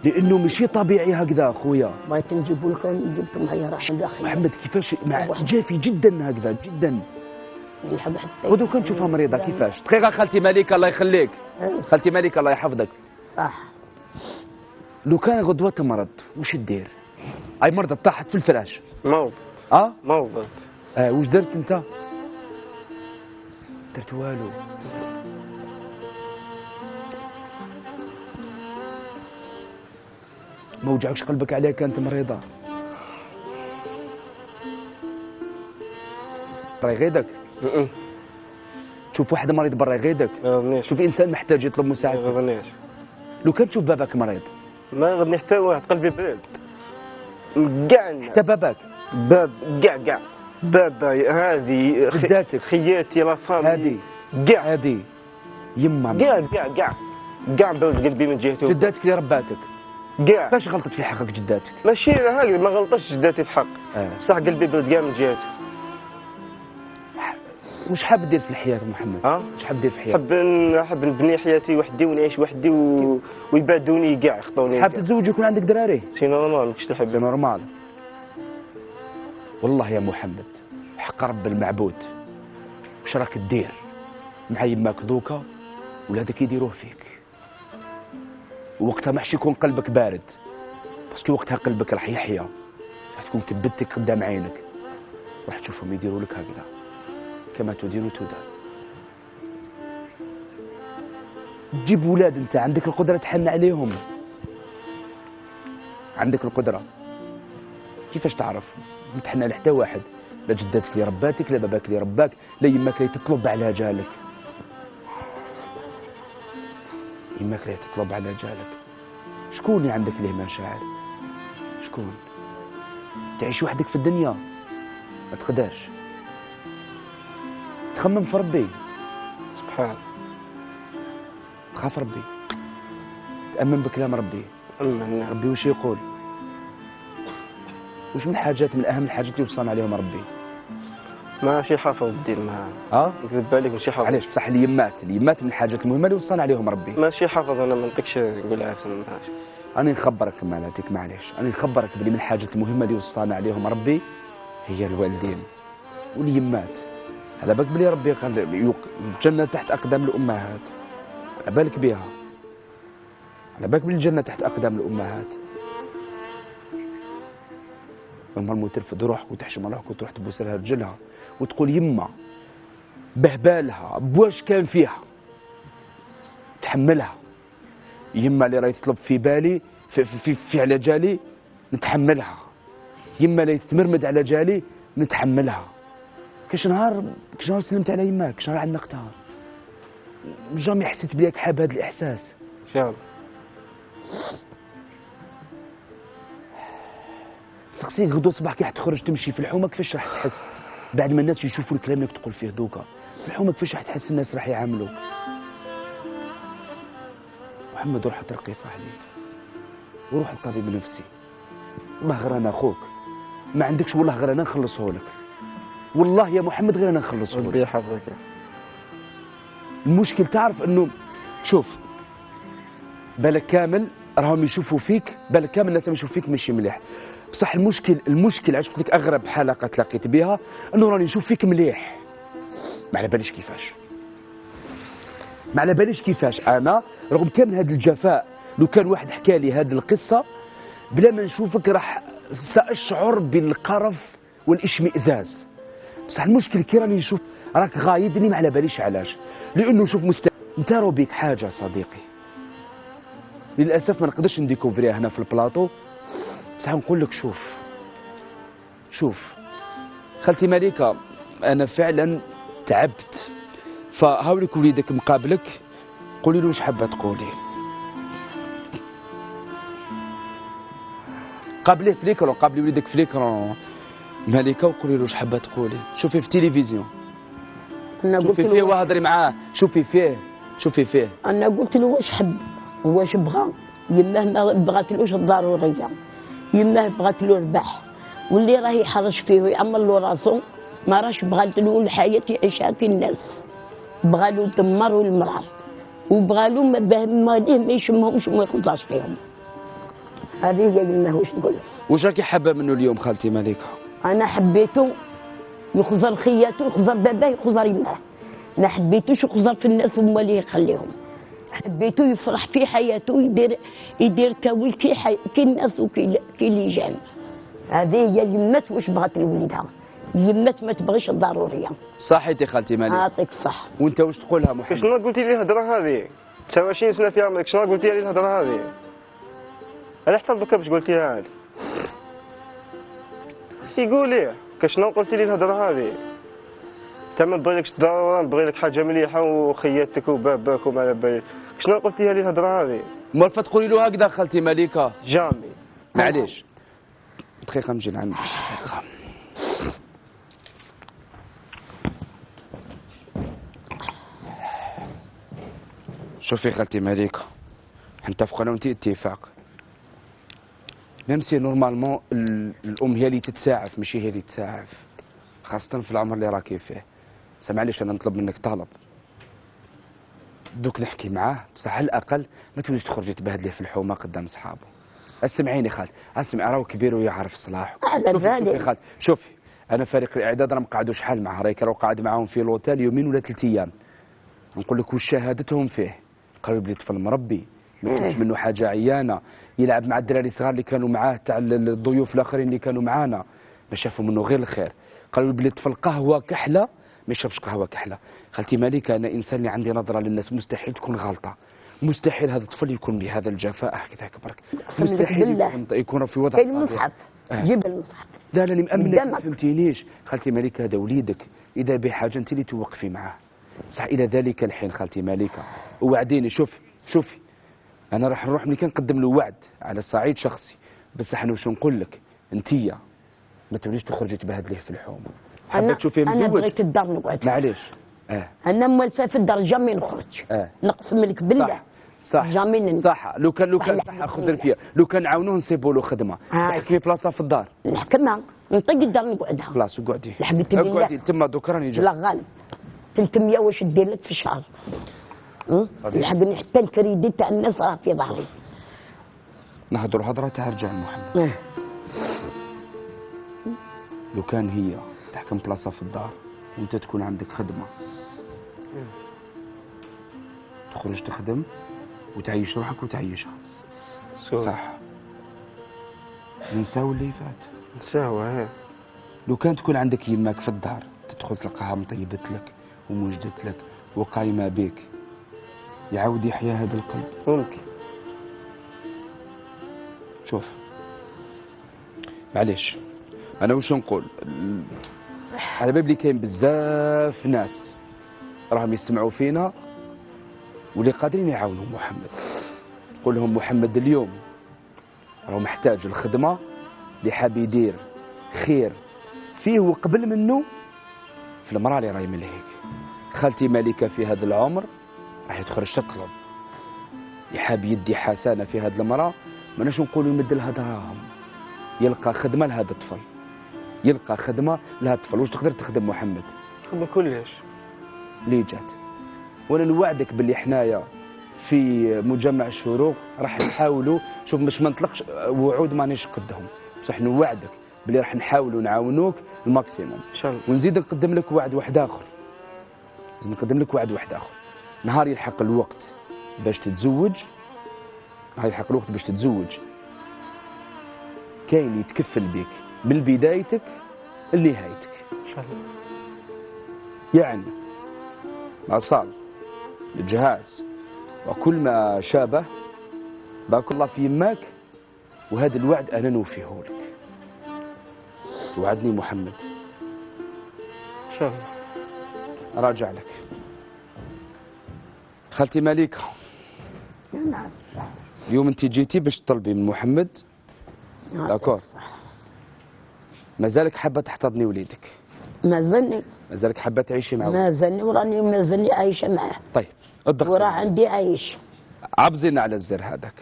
Speaker 2: لانه ماشي طبيعي هكذا اخويا.
Speaker 1: بغيت نجيبو لكم، جبت معايا راح داخل
Speaker 2: محمد كيفاش جافي جدا هكذا جدا. ودوك نشوفها مريضه كيفاش. دقيقه خالتي مليكه الله يخليك، خالتي مليكه الله يحفظك.
Speaker 1: صح.
Speaker 2: لو كان غدوه تمرض وش دير؟ اي مرضت طاحت في الفراش.
Speaker 3: مرض. مرضت.
Speaker 2: واش درت انت؟ درت والو. ما وجعكش قلبك عليها كانت مريضه؟ راه يغيدك؟ تشوف واحد مريض برا يغيدك؟
Speaker 3: ما يغنيش.
Speaker 2: تشوف انسان محتاج يطلب مساعدة؟
Speaker 3: ما يغنيش.
Speaker 2: لو كان تشوف باباك مريض؟
Speaker 3: ما يغني حتى واحد، قلبي برد كاع الناس.
Speaker 2: حتى باباك؟
Speaker 3: باب كاع بابا هذه
Speaker 2: جداتك
Speaker 3: خياتي لا فامي
Speaker 2: هذه
Speaker 3: كاع
Speaker 2: هذه يما
Speaker 3: كاع برد قلبي من جهته.
Speaker 2: جداتك اللي رباتك
Speaker 3: كاع
Speaker 2: فاش غلطت في حقك جداتك؟
Speaker 3: ماشي هكذا، ما غلطتش جداتي في حق، بصح قلبي برد كاع من جهته.
Speaker 2: واش حاب دير في الحياه محمد؟ واش حاب دير في الحياه؟
Speaker 3: حاب نبني حياتي وحدي ونعيش وحدي ويبعدوني كاع يخطوني.
Speaker 2: حاب تتزوج ويكون عندك دراري؟
Speaker 3: سي نورمال، ماكش تحب؟
Speaker 2: سي نورمال. والله يا محمد حق رب المعبود واش راك دير مع يماك دوكا ولادك يديروه فيك؟ وقتها ما حش يكون قلبك بارد، باسكو وقتها قلبك راح يحيا، راح تكون كبدتك قدام عينك، راح تشوفهم يديروا لك هكذا كما تدير تدار. تجيب ولاد انت عندك القدره تحن عليهم، عندك القدره. كيفاش تعرف؟ ما تحن على حتى واحد، لا جداتك اللي رباتك، لا باباك اللي رباك، لا يماك اللي تطلب على جالك. يماك اللي تطلب على جالك. شكون اللي عندك ليه مشاعر؟ شكون؟ تعيش وحدك في الدنيا ما تقدرش. تخمم في ربي
Speaker 3: سبحان،
Speaker 2: تخاف ربي، تأمن بكلام ربي.
Speaker 3: أمن
Speaker 2: ربي وش يقول؟ وش من الحاجات، من أهم الحاجات اللي وصلنا عليهم ربي؟
Speaker 3: ماشي حافظ الدين، ما نكذب عليك ماشي حافظ.
Speaker 2: علاش؟ بصح اليمات من الحاجات المهمة اللي وصلنا عليهم ربي.
Speaker 3: ماشي حافظ، أنا ما نطيقش نقولها في ماشي.
Speaker 2: أنا نخبرك مالاتك معليش، أنا نخبرك بلي من الحاجات المهمة اللي وصلنا عليهم ربي هي الوالدين واليمات. على بالك بلي ربي قال الجنة تحت أقدام الأمهات، على بالك بها، على بالك بلي الجنة تحت أقدام الأمهات. المرمى ترفد روحك وتحشم روحك وتروح تبوس لها رجلها وتقول يما بهبالها بواش كان فيها تحملها. يما اللي راهي تطلب في بالي في على جالي نتحملها، يما اللي تتمرمد على جالي نتحملها. كاش نهار سلمت على يماك، كاش نهار عنقتها، جامي حسيت بليك حاب هذا الإحساس.
Speaker 3: شام
Speaker 2: سقسيك غدوة صباح كي حتخرج تمشي في الحومة كيفاش راح تحس بعد ما الناس يشوفوا الكلام اللي تقول فيه دوكا؟ في الحومة كيفاش راح تحس الناس راح يعاملوك؟ محمد روح ترقي صاحبي وروح الطبيب النفسي. والله غير انا اخوك ما عندكش، والله غير انا نخلصه لك، والله يا محمد غير انا نخلصه لك.
Speaker 3: ربي يحفظك.
Speaker 2: المشكل تعرف انه شوف بالك كامل راهم يشوفوا فيك، بالك كامل الناس يشوفوا فيك ماشي مليح، بصح المشكل عشت لك اغرب حلقه تلاقيت بها انه راني نشوف فيك مليح. ما على باليش كيفاش، ما على باليش كيفاش انا رغم كامل هذا الجفاء لو كان واحد حكى لي هذه القصه بلا ما نشوفك راح ساشعر بالقرف والاشمئزاز. بصح المشكل كي راني نشوف راك غايبني ما على باليش علاش، لانه شوف نتارو بيك حاجه صديقي للاسف ما نقدرش نديكوفريها هنا في البلاطو، بصح نقول لك شوف خالتي مليكه انا فعلا تعبت، فهاولك وليدك مقابلك قولي له واش حابه تقولي. قابليه في ليكرون، قابلي وليدك في ليكرون مليكه وقولي له واش حابه تقولي. شوفي في التلفزيون، شوفي فيه وهضري معاه، شوفي فيه.
Speaker 1: انا قلت له واش حب واش بغى، يماه ما بغاتلوش الضروريه، يماه بغات له ربح، واللي راه يحرش فيه ويعمر له راسو ما راش بغات له الحياه يعيشها كي الناس، بغى له الدمر والمرار، وبغى له ما يشمهمش وما يخلصش فيهم. هذه هي يماه واش نقول.
Speaker 2: واش راكي حابه منه اليوم خالتي مليكه؟
Speaker 1: انا حبيته يخزر خياته، يخزر باباه، يخزر يماه، ما حبيتوش يخزر في الناس هما اللي يخليهم، حبيته يفرح في حياته، يدير تاويل كي الناس وكي اللي جان. هذه هي اليمات واش بغات لوليدها، اليمات ما تبغيش الضروريه.
Speaker 2: صحيتي خالتي مليكه،
Speaker 1: يعطيك الصح.
Speaker 2: وانت واش تقولها محمد؟
Speaker 3: شنو قلتي لي الهضره هذه؟ 29 سنه في عمرك، شنو قلتي لي الهضره هذه؟ على حتى دوكا باش قلتيها هذه. قولي شنو قلتي لي الهضره هذه؟ انت ما نبغيلكش ضرورا، نبغي لك حاجه مليحه وخياتك وباباك وما على بالك، شنو قلتيها لي الهضره هذه؟
Speaker 2: مال تقولي له هكذا خالتي مليكه؟
Speaker 3: جامي.
Speaker 2: معليش دقيقه نجي لعندك. شوفي خالتي مليكه نتفقوا انا وانت اتفاق، ميم سي نورمالمون الام هي اللي تتساعف ماشي هي اللي تساعف، خاصه في العمر اللي راكي فيه. بس معليش انا نطلب منك طلب، دوك نحكي معاه بصح على الاقل ما توليش تخرجي تبهدليه في الحومه قدام صحابه. اسمعيني خالتي، اسمعي راهو كبير ويعرف صلاحه. شوفي خالتي، شوفي انا فريق الاعداد راه مقعدوا شحال معاه، راهي راهو قاعد معاهم في لوتيل يومين ولا 3 ايام. نقول لك واش شهادتهم فيه، قالوا بلي طفل مربي ما كانش منه حاجه عيانه، يلعب مع الدراري الصغار اللي كانوا معاه تاع الضيوف الاخرين اللي كانوا معانا، ما شافوا منه غير الخير. قالوا بلي طفل قهوه كحله ما يشربش قهوه كحله. خالتي مليكه انا انسان اللي عندي نظره للناس، مستحيل تكون غلطه، مستحيل هذا الطفل يكون بهذا الجفاء هكذاك برك، مستحيل يكون في وضع
Speaker 1: المصحف جيب المصحف.
Speaker 2: لا راني مأمنك ما فهمتينيش خالتي مليكه، هذا وليدك اذا بحاجه انت اللي توقفي معاه. بصح الى ذلك الحين خالتي مليكه وعديني، شوفي انا راح نروح ملي كنقدم له وعد على صعيد شخصي، بصح انا واش نقول لك انتيا ما توليش تخرجي تبهدليه في الحومه. حابه تشوفيه مزوج؟
Speaker 1: انا بغيت الدار نقعد.
Speaker 2: معليش
Speaker 1: انا موالفه في الدار جامي نخرج. نقسم لك بالله.
Speaker 2: صح
Speaker 1: جامي
Speaker 2: صح. لو كان صح خذ فيها، لو كان نعاونوه نسيبوا له خدمه، تحكمي بلاصه في الدار.
Speaker 1: نحكمها نطق الدار نقعدها.
Speaker 2: خلاص وقعدي.
Speaker 1: اقعدي
Speaker 2: تما دوك راني جاي.
Speaker 1: لا غالب 300 واش دير لك في الشهر؟ لحقني حتى الكريدي تاع الناس راه في ظهري.
Speaker 2: نهضروا هضره تاع رجال محمد. لو كان هي تحكم بلاصه في الدار وانت تكون عندك خدمه، تخرج تخدم وتعيش روحك وتعيشها. صح. نساو اللي فات.
Speaker 3: نساو.
Speaker 2: لو كان تكون عندك يماك في الدار تدخل تلقاها مطيبت لك وموجدت لك وقايمه بك، يعاود يحيا هذا القلب.
Speaker 3: ممكن.
Speaker 2: شوف معليش انا واش نقول، على باب لي كاين بزاف ناس راهم يسمعوا فينا واللي قادرين يعاونوا محمد. نقول لهم محمد اليوم راهو محتاج الخدمه اللي حاب يدير خير فيه وقبل منه في المراه اللي راهي من هيك. خالتي مليكه في هذا العمر راح تخرج تطلب يحاب يدي حسانه في هذه المراه، ماناش نقولوا يمد لها دراهم، يلقى خدمه لهذا الطفل، يلقى خدمه لهذا الطفل. واش تقدر تخدم محمد؟
Speaker 3: خدم كلش
Speaker 2: ليه جات. وانا نوعدك باللي حنايا في مجمع الشروق راح نحاولوا، شوف مش ما نطلقش وعود مانيش قدهم، بصح نوعدك باللي راح نحاولوا نعاونوك الماكسيموم
Speaker 3: ان شاء الله.
Speaker 2: ونزيد نقدم لك وعد واحد اخر، نقدم لك وعد واحد اخر. نهار يلحق الوقت باش تتزوج، نهار يلحق الوقت باش تتزوج، كاين يتكفل بك من بدايتك لنهايتك
Speaker 3: ان شاء الله.
Speaker 2: يعني الأصال الجهاز وكل ما شابه، بارك الله في يماك، وهذا الوعد أنا نوفيه لك. وعدني محمد
Speaker 3: ان شاء الله.
Speaker 2: راجع لك. خالتي مليكة،
Speaker 1: نعم.
Speaker 2: اليوم انت جيتي باش تطلبي من محمد، داكور، مازالك حابة تحتضني وليدك،
Speaker 1: مازلني
Speaker 2: مازالك حابة تعيشي مع وليدك.
Speaker 1: مازلني وراني مازلني عايشه معاه،
Speaker 2: طيب الضغط
Speaker 1: وراه عندي عايش.
Speaker 2: عبزينا على الزر هذاك،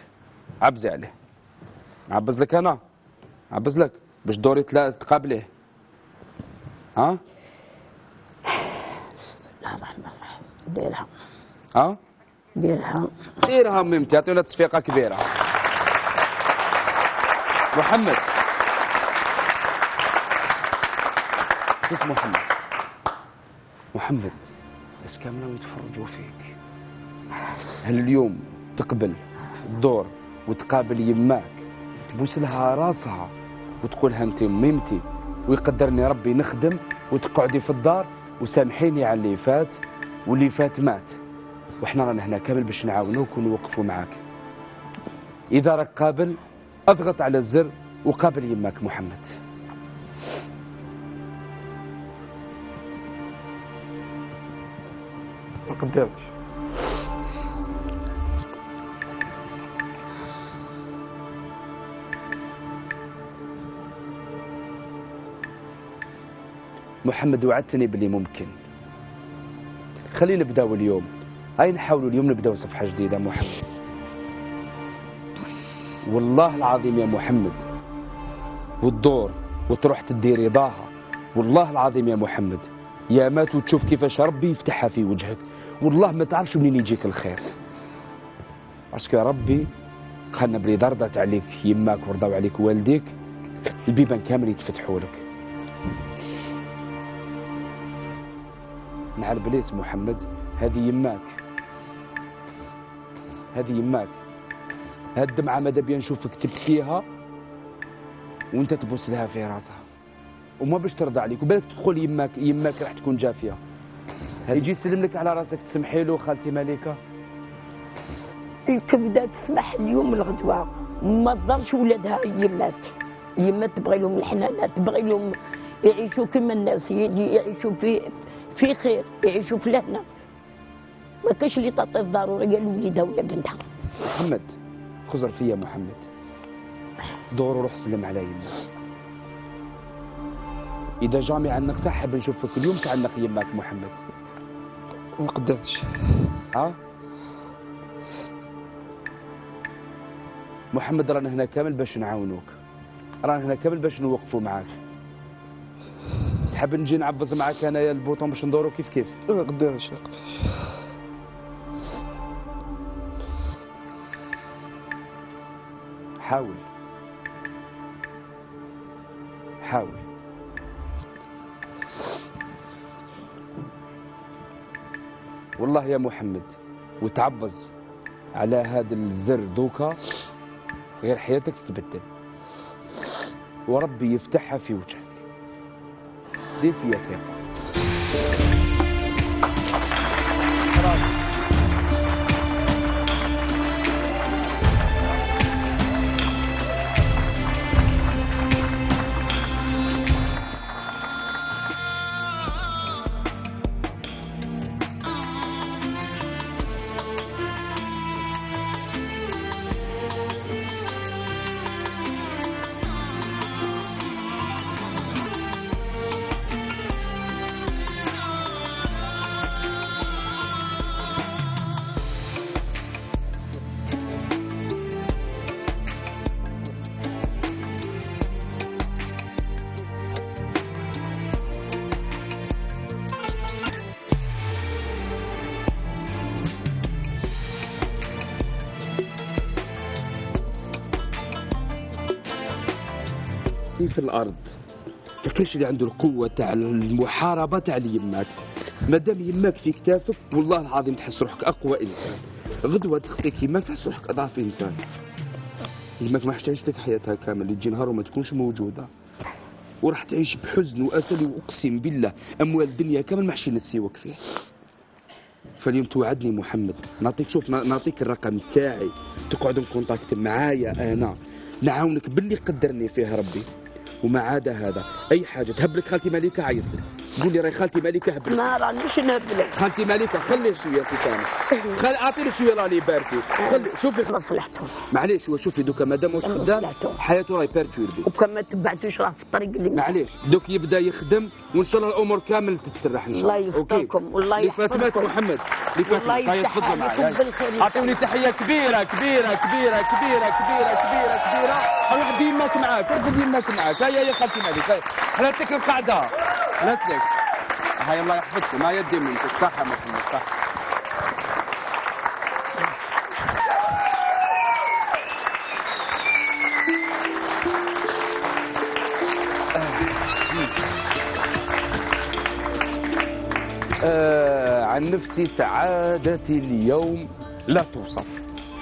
Speaker 2: عبزي عليه. عبز لك انا، عبز لك باش دوري تقابليه. ها؟
Speaker 1: بسم الله الرحمن الرحيم. ديرها
Speaker 2: ها؟
Speaker 1: ديرها.
Speaker 2: ديرها ميمتي، عطيونا تصفيقه كبيره. محمد، شوف محمد، محمد الناس كامله يتفرجوا فيك. هل اليوم تقبل الدور وتقابل يماك تبوس لها راسها وتقولها انت ميمتي ويقدرني ربي نخدم، وتقعدي في الدار وسامحيني على اللي فات، واللي فات مات، وحنا رانا هنا كامل باش نعاونوك ونوقفوا معاك. اذا راك قابل اضغط على الزر وقابل يماك محمد.
Speaker 3: ما قدامش.
Speaker 2: محمد وعدتني باللي ممكن. خلينا نبداو اليوم، هاي نحاولوا اليوم نبداو صفحة جديدة محمد. والله العظيم يا محمد، والدور وتروح تدي رضاها، والله العظيم يا محمد يا مات وتشوف كيفاش ربي يفتحها في وجهك، والله ما تعرفش منين يجيك الخير. باسكو ربي خلنا بلي ضربت عليك يماك ورضاو عليك والديك، البيبان كامل يتفتحوا لك. نعرف بليس محمد، هذه يماك، هذه يماك، هاد الدمعة ماذا بيا نشوفك تبكيها وانت تبوس لها في راسها وما باش ترضى عليك، وبالك تدخل يماك راح تكون جافية. يجي يسلم لك على راسك تسمحي له خالتي مليكة؟
Speaker 1: الكبده تسمح اليوم الغدوه، ما تضرش ولادها يمات. يمات تبغي لهم الحنانات، تبغي لهم يعيشوا كما الناس، يعيشوا في خير، يعيشوا في لهنا. ما كاش اللي تعطي ضروريه لوليدها ولا بنتها.
Speaker 2: محمد خزر فيا محمد، دور وروح سلم على يماك. اذا جامي عنك صاحب نشوفك اليوم كعنك يماك محمد.
Speaker 3: ما قدامش.
Speaker 2: ها محمد، رانا هنا كامل باش نعاونوك، رانا هنا كامل باش نوقفوا معاك. تحب نجي نعبز معاك انايا البوطون باش ندورو كيف كيف؟
Speaker 3: ما قدامش ما قدامش.
Speaker 2: حاول حاول. والله يا محمد وتعبز على هذا الزر دوكا غير حياتك تتبدل، وربي يفتحها في وجهك. دي فيها ثقة. في الارض ما كاينش اللي عنده القوه تاع المحاربه تاع يماك. مادام يماك في كتافك والله العظيم تحس روحك اقوى انسان. غدوه تخطيك يماك تحس روحك اضعف انسان. يماك ما راح تعيش لك حياتها كامل، اللي تجي نهار وما تكونش موجوده وراح تعيش بحزن واسى، واقسم بالله اموال الدنيا كامل ما حش نسيوك فيه. فاليوم توعدني محمد، نعطيك شوف نعطيك الرقم تاعي، تقعد نكونتاكت معايا انا، نعاونك باللي قدرني فيه ربي. وما عدا هذا اي حاجه تهب لك خالتي مالكه عيط لك، قول لي راهي خالتي مالكه هب لك.
Speaker 1: ما رانيش نهبلك
Speaker 2: خالتي مالكه خليه شويه في ثاني، اعطيني شويه الله يبارك فيك. خلي شوفي
Speaker 1: مصلحتهم
Speaker 2: معليش، هو شوفي دوكا مادام واش خدام حياته راهي بيرتوربي،
Speaker 1: وكان ما تبعتوش راه في الطريق اللي
Speaker 2: معليش دوك يبدا يخدم وان شاء الله الامور كامل تتسرح ان شاء الله.
Speaker 1: الله يستركم والله يحفظكم.
Speaker 2: لفاطمه محمد لفاطمه
Speaker 1: والله
Speaker 2: هاي تفضلوا
Speaker 1: يفتح عليكم بالخير.
Speaker 2: اعطوني تحيه كبيره كبيره كبيره كبيره كبيره كبيره كبيره. واحد يماك معاك، رجل يماك معاك. هيا خالتي مالك، حلت لك القعده، حلت لك. هاي الله يحفظكم، ما يدي منك الصحه محمد صح. عن نفسي سعادتي اليوم لا توصف،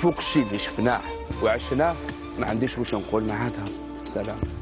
Speaker 2: فوق الشيء اللي شفناه وعشناه ما عنديش واش نقول مع هذا. سلام.